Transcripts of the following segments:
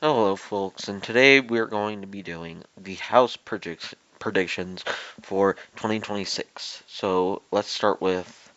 Hello, folks, and today we're going to be doing the House predictions for 2026. So let's start with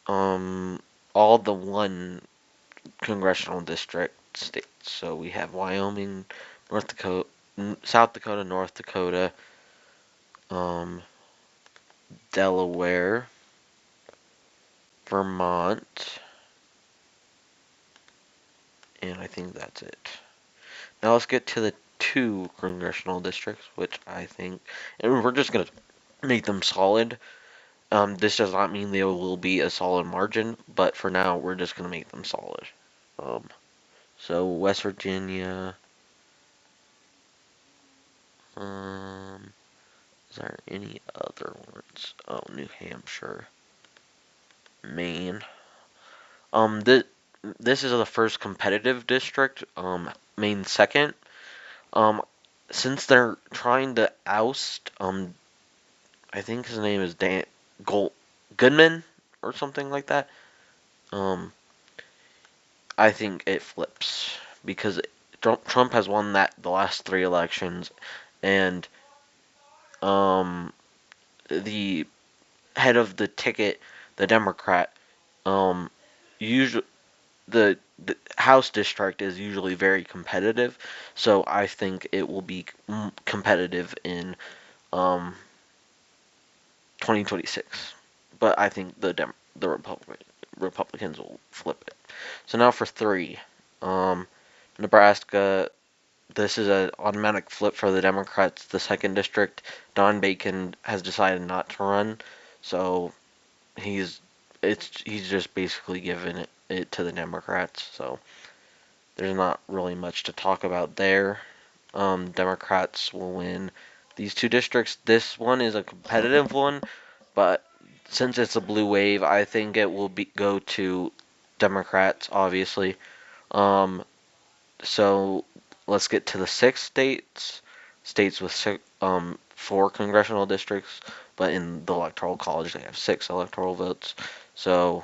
um all the one congressional district states. So we have Wyoming, North Dakota, South Dakota, North Dakota, um, Delaware, Vermont, and I think that's it. Now let's get to the two congressional districts, which I think, and we're just gonna make them solid. This does not mean there will be a solid margin, but for now, we're just going to make them solid. Um, so West Virginia. Um, is there any other ones? Oh, New Hampshire, Maine. This is the first competitive district. Maine second. Um, since they're trying to oust, I think his name is Dan Goodman or something like that. Um, I think it flips because Trump has won the last three elections, and um, the head of the ticket, the Democrat, um, usually the House district is usually very competitive, so I think it will be competitive in um 2026. But I think the Republicans will flip it. So now for three, um, Nebraska. This is an automatic flip for the Democrats. The second district, Don Bacon has decided not to run, so he's just basically given it to the Democrats. So there's not really much to talk about there. Democrats will win these two districts. This one is a competitive one, but since it's a blue wave, I think it will go to Democrats, obviously. Um, So let's get to the six states. States with four congressional districts, but in the Electoral College they have six electoral votes. So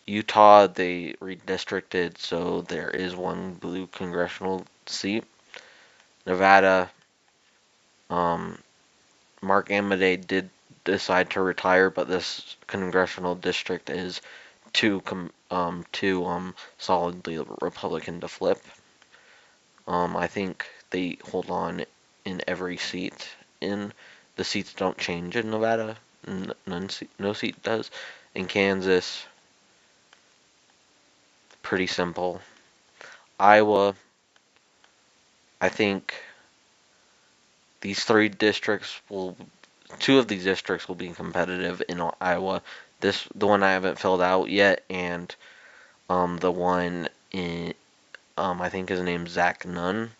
Utah they redistricted, so there is one blue congressional seat. Nevada, um, Mark Amodei did decide to retire, but this congressional district is too solidly Republican to flip. I think they hold on in every seat. In the seats don't change in Nevada. No seat does. In Kansas, pretty simple. Iowa, I think these three districts will. Two of these districts will be competitive in Iowa. The one I haven't filled out yet, and the one in I think his name's Zach Nunn.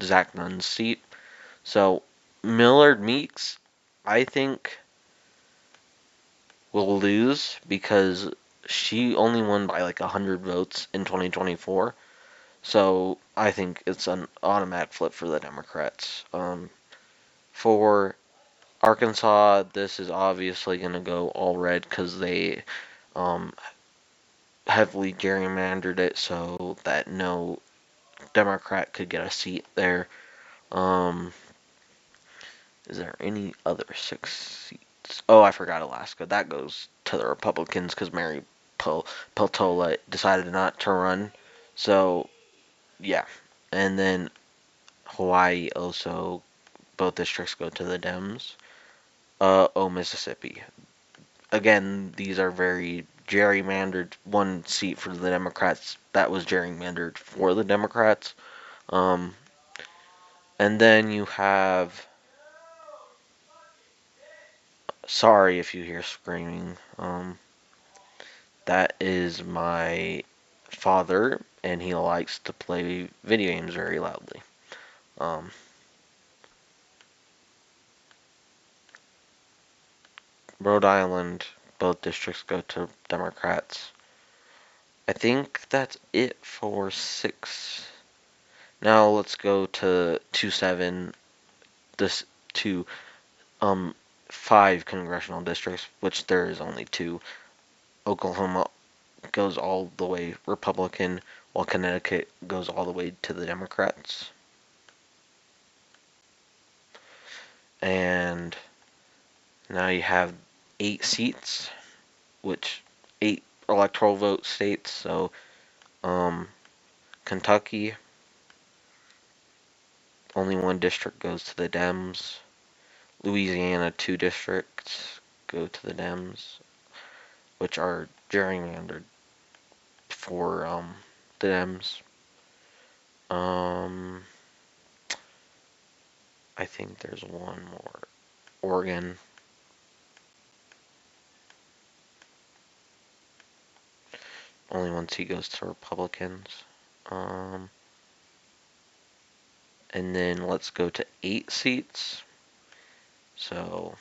Zach Nunn's seat. So Millard Meeks, I think will lose because she only won by like 100 votes in 2024. So I think it's an automatic flip for the Democrats. For Arkansas, this is obviously going to go all red because they um, heavily gerrymandered it so that no Democrat could get a seat there. Um, is there any other six seats? Oh, I forgot Alaska. That goes to the Republicans because Mary Peltola decided not to run. So, yeah. And then Hawaii also, both districts go to the Dems. Mississippi. Again, these are very gerrymandered. One seat for the Democrats that was gerrymandered for the Democrats. Um, and then you have. Sorry if you hear screaming. That is my father, and he likes to play video games very loudly. Um, Rhode Island, both districts go to Democrats. I think that's it for 6. Now let's go to 2-7, this to 5 congressional districts, which there is only 2. Oklahoma, goes all the way Republican, while Connecticut goes all the way to the Democrats. And now you have 8 seats, which 8 electoral vote states. So, Kentucky, only 1 district goes to the Dems. Louisiana, 2 districts go to the Dems, which are gerrymandered for the Dems. I think there's one more. Oregon. Only 1 seat goes to Republicans. And then let's go to 8 seats. So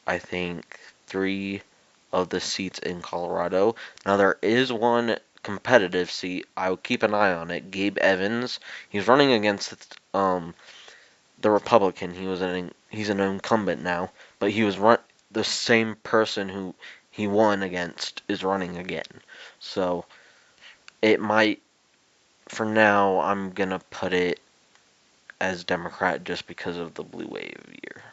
I think 3 of the seats in Colorado. Now there is one competitive seat. I will keep an eye on it. Gabe Evans. He's running against the Republican. He's an incumbent now, but the same person who he won against is running again. So it might, for now, I'm gonna put it as Democrat just because of the blue wave year.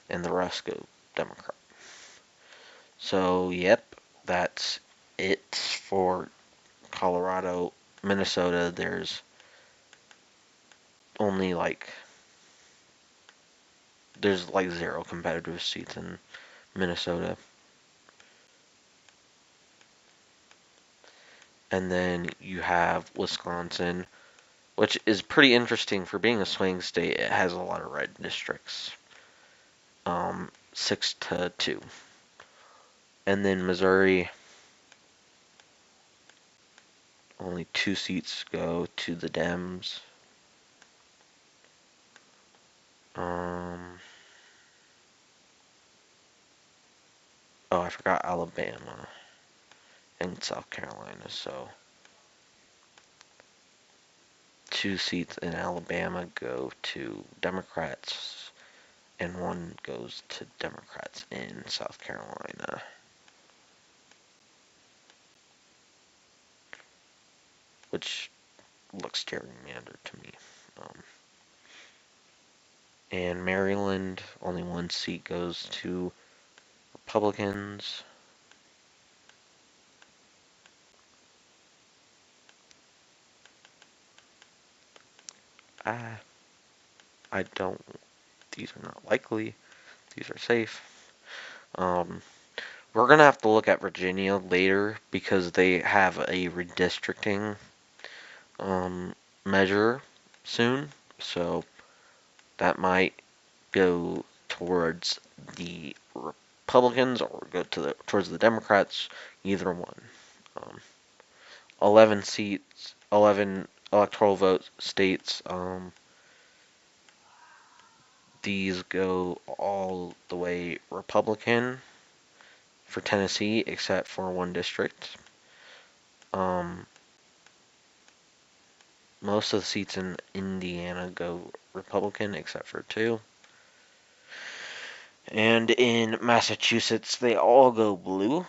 And the rest go Democrat. So yep, that's it for Colorado. Minnesota, only there's like 0 competitive seats in Minnesota. And then you have Wisconsin, which is pretty interesting for being a swing state. It has a lot of red districts, 6-2. And then Missouri, only 2 seats go to the Dems. Oh, I forgot Alabama and South Carolina. So 2 seats in Alabama go to Democrats, and 1 goes to Democrats in South Carolina. Which looks gerrymandered to me. And Maryland, only 1 seat goes to Republicans. I don't. These are not likely. These are safe. We're gonna have to look at Virginia later because they have a redistricting measure soon. So that might go towards the Republicans or go towards the Democrats. Either one. 11 seats, 11 electoral vote states. These go all the way Republican for Tennessee, except for 1 district. Most of the seats in Indiana go Republican, except for 2. And in Massachusetts, they all go blue.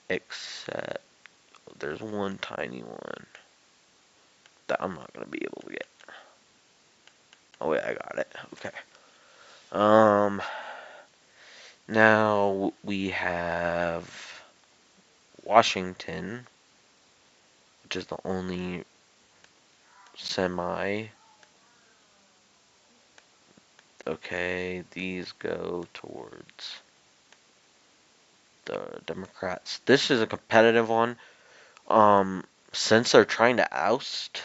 Except there's one tiny one that I'm not going to be able to get. Oh, wait, I got it. Okay. Now we have Washington, which is the only semi. Okay, these go towards the Democrats. This is a competitive one. Since they're trying to oust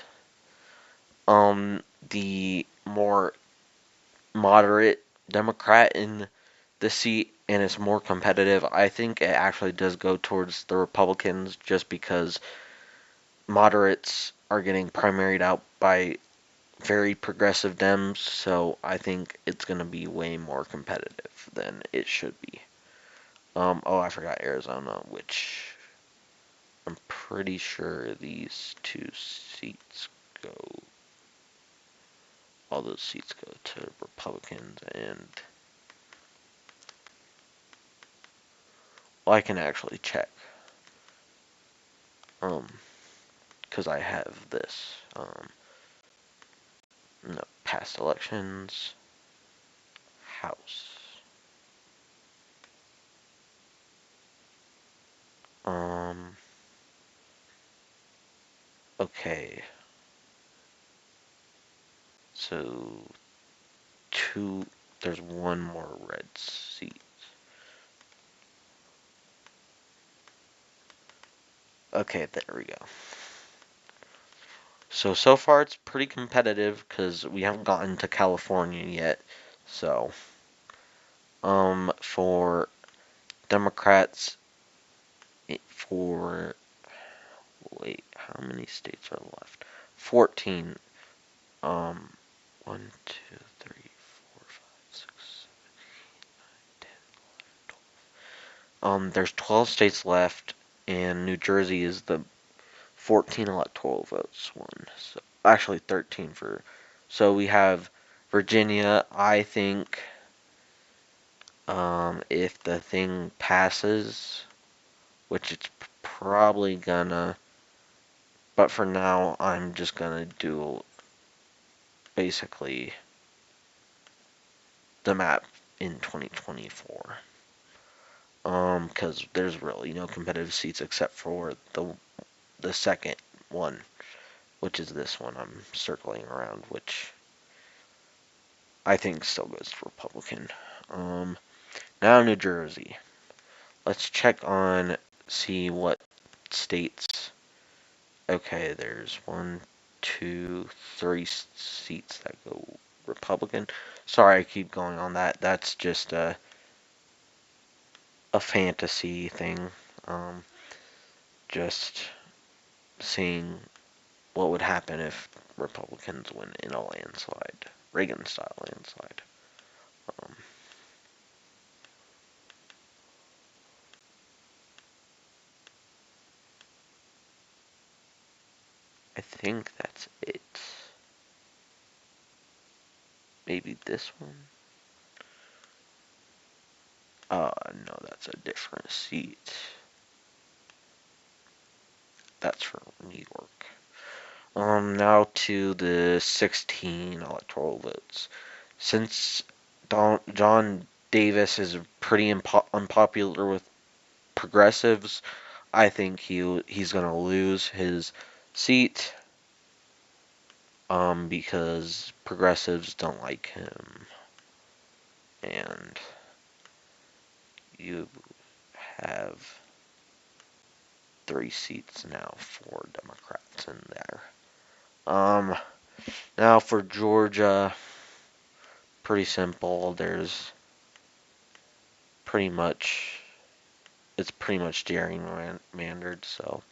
the more moderate Democrat in the seat and it's more competitive, I think it actually does go towards the Republicans just because moderates are getting primaried out by very progressive Dems, so I think it's going to be way more competitive than it should be. Oh, I forgot Arizona, which I'm pretty sure these 2 seats go all those seats go to Republicans, and well, I can actually check, because I have this, no, past elections, House, um, okay, so there's one more red seat. Okay, there we go. So far it's pretty competitive because we haven't gotten to California yet. So, for Democrats, for, wait, how many states are left? 14. Um, 1, 2, 3, 4, 5, 6, 7, 10. There's 12 states left, and New Jersey is the 14 electoral votes one. So actually 13 for. So we have Virginia. I think if the thing passes, which it's probably gonna, but for now I'm just gonna do basically the map in 2024. Because there's really no competitive seats except for the second one, which is this one I'm circling around, which I think still goes to Republican. Now New Jersey. Let's check on, see what states. Okay, there's 1, 2, 3 seats that go Republican. Sorry, I keep going on that. That's just a fantasy thing. Just seeing what would happen if Republicans win in a landslide, Reagan-style landslide. Um, I think that's it. Maybe this one? No, that's a different seat. That's for New York. Now to the 16 electoral votes. Since John Davis is pretty unpopular with progressives, I think he's gonna lose his seat. Because progressives don't like him, and you have 3 seats now for Democrats in there. Now for Georgia, pretty simple. There's pretty much, it's pretty much gerrymandered, so.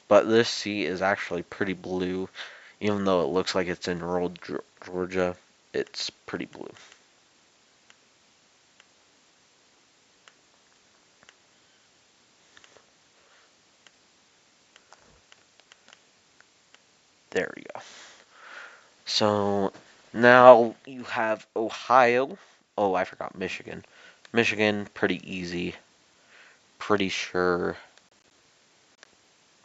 But this seat is actually pretty blue, even though it looks like it's in rural Georgia. It's pretty blue. There we go. So now you have Ohio. Oh, I forgot Michigan. Michigan, pretty easy. Pretty sure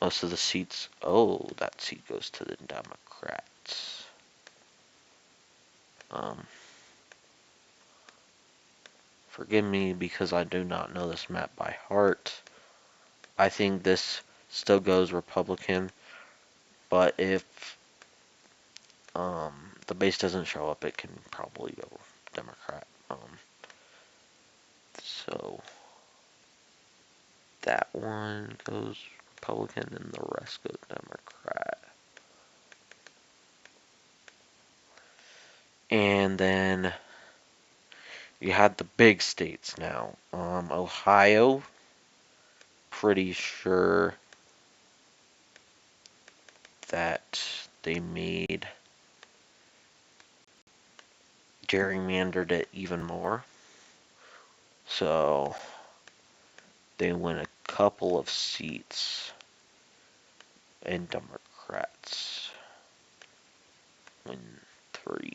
most of the seats. Oh, that seat goes to the Democrats. Um, Forgive me because I do not know this map by heart. I think this still goes Republican, but if the base doesn't show up, it can probably go Democrat. So that one goes Republican and the rest goes Democrat. And then you had the big states now. Ohio, pretty sure that they gerrymandered it even more. So they win a couple of seats in Democrats. win 3.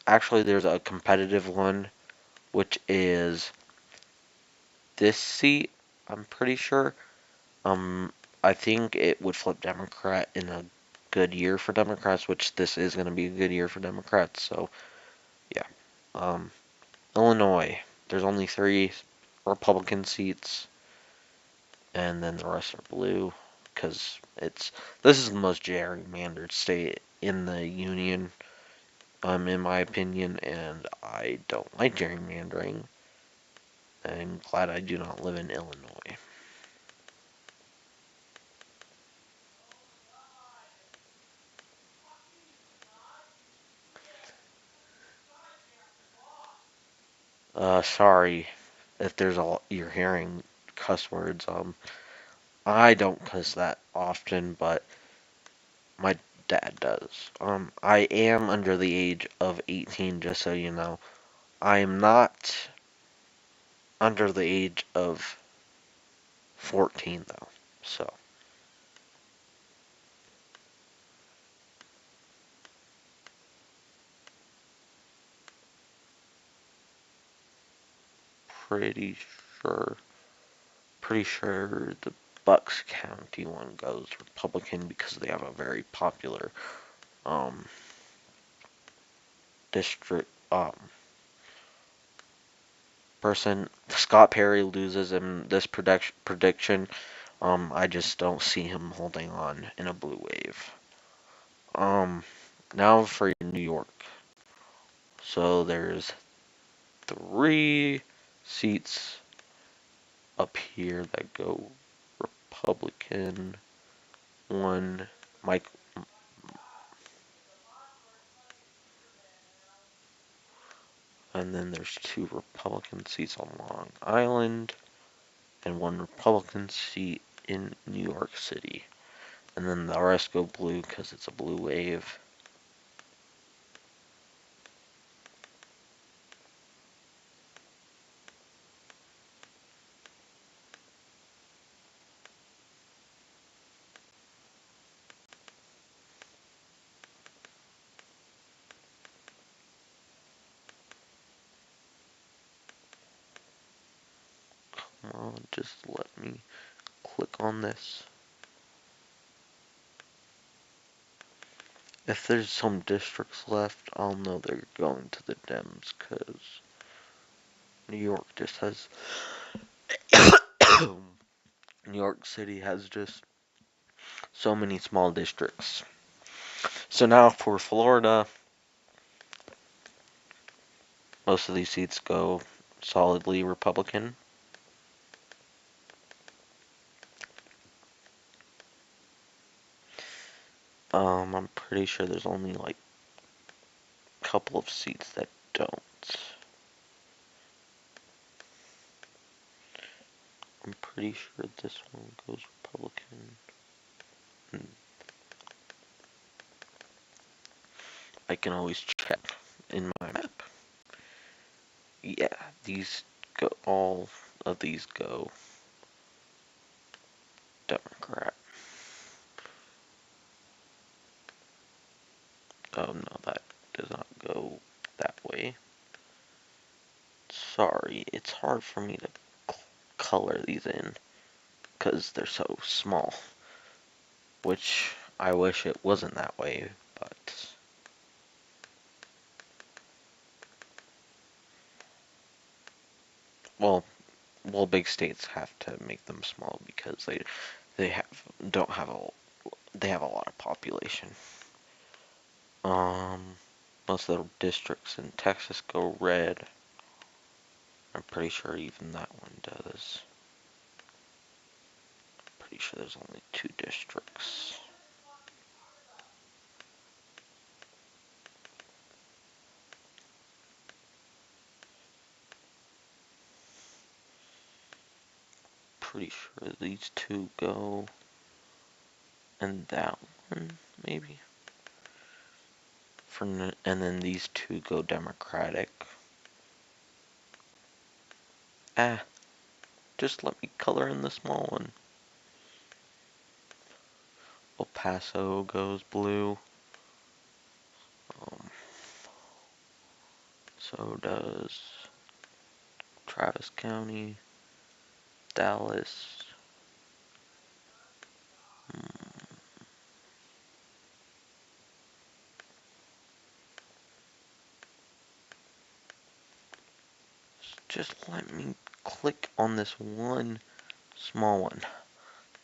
Actually, there's a competitive one, which is this seat. I'm pretty sure. Um, I think it would flip Democrat in a good year for Democrats, which this is going to be a good year for Democrats. So, yeah. Um, Illinois, there's only 3 Republican seats, and then the rest are blue because this is the most gerrymandered state in the union, in my opinion, and I don't like gerrymandering. I'm glad I do not live in Illinois. Sorry if you're hearing cuss words. I don't cuss that often, but my dad does. I am under the age of 18, just so you know. I am not under the age of 14, though. So, pretty sure, pretty sure the Bucks County one goes Republican because they have a very popular um district person. Scott Perry loses in this prediction. I just don't see him holding on in a blue wave. Um, Now for New York. So there's 3 seats up here that go Republican. One, Mike, and then there's 2 Republican seats on Long Island, and 1 Republican seat in New York City. And then the rest go blue because it's a blue wave. Come on, just let me click on this. If there's some districts left, I'll know they're going to the Dems because New York just has. New York City has just so many small districts. So now for Florida, most of these seats go solidly Republican. I'm pretty sure there's only like a couple of seats that don't. I'm pretty sure this one goes Republican. I can always check in my map. Yeah, all of these go Democrat. Oh no, that does not go that way. Sorry, it's hard for me to color these in because they're so small. Which I wish it wasn't that way, but well, big states have to make them small because they have don't have a they have a lot of population. Um, Most of the districts in Texas go red. I'm pretty sure even that one does. Pretty sure there's only 2 districts. Pretty sure these 2 go, and that one maybe. And then these 2 go Democratic. Ah, just let me color in the small one. El Paso goes blue. Um, so does Travis County, Dallas. Just let me click on this one small one.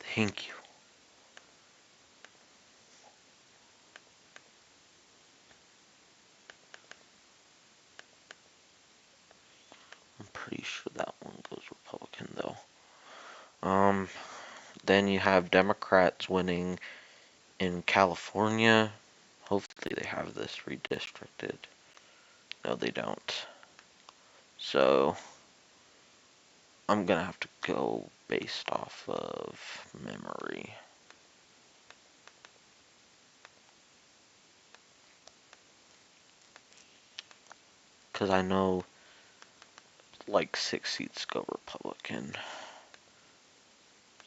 Thank you. I'm pretty sure that one goes Republican though. Then you have Democrats winning in California. Hopefully they have this redistricted. No, they don't. So I'm gonna have to go based off of memory. Because I know like 6 seats go Republican.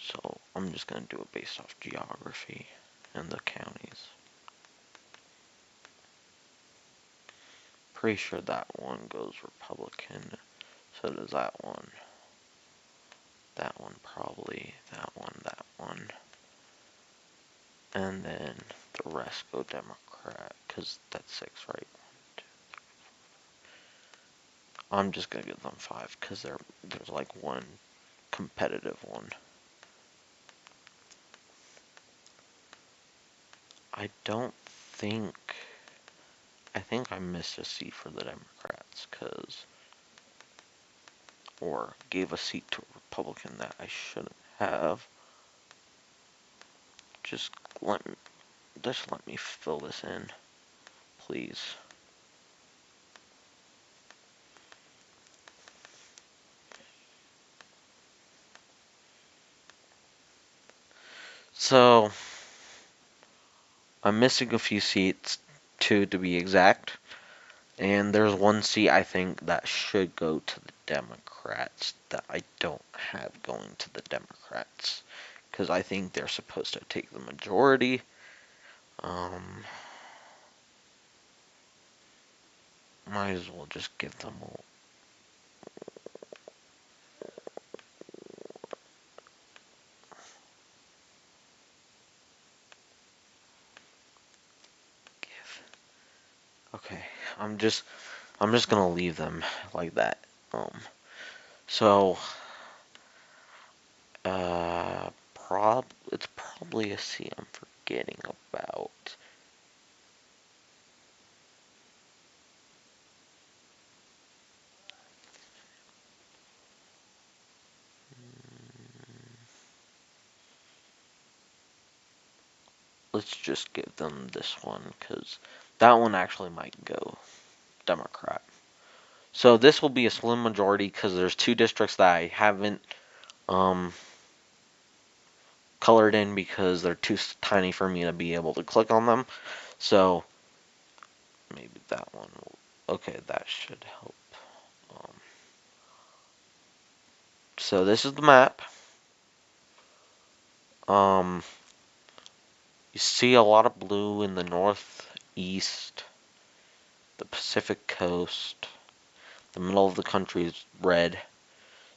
So I'm just gonna do it based off geography and the counties. Pretty sure that one goes Republican. So does that one. That one probably. That one. And then the rest go Democrat. Because that's 6, right? I'm just gonna give them 5 because there's like one competitive one. I don't think. I think I missed a seat for the Democrats because. Or gave a seat to a Republican that I shouldn't have. Just let me, just let me fill this in, please. So, I'm missing a few seats, 2 to be exact. And there's one seat I think that should go to the Democrats that I don't have going to the Democrats. Because I think they're supposed to take the majority. Might as well just give them all. Okay, I'm just gonna leave them like that. So it's probably a C I'm forgetting about. Let's just give them this one because that one actually might go Democrat. So this will be a slim majority because there's 2 districts that I haven't colored in because they're too tiny for me to be able to click on them. So maybe that one will, okay, that should help. So this is the map. You see a lot of blue in the northeast, the Pacific coast. The middle of the country is red.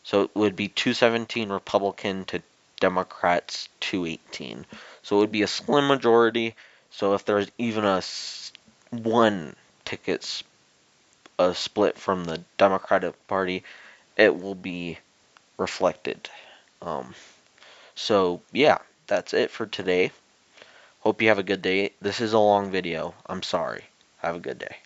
So it would be 217 Republican to Democrats 218. So it would be a slim majority. So if there's even one ticket split from the Democratic Party, it will be reflected. So yeah, that's it for today. Hope you have a good day. This is a long video. I'm sorry. Have a good day.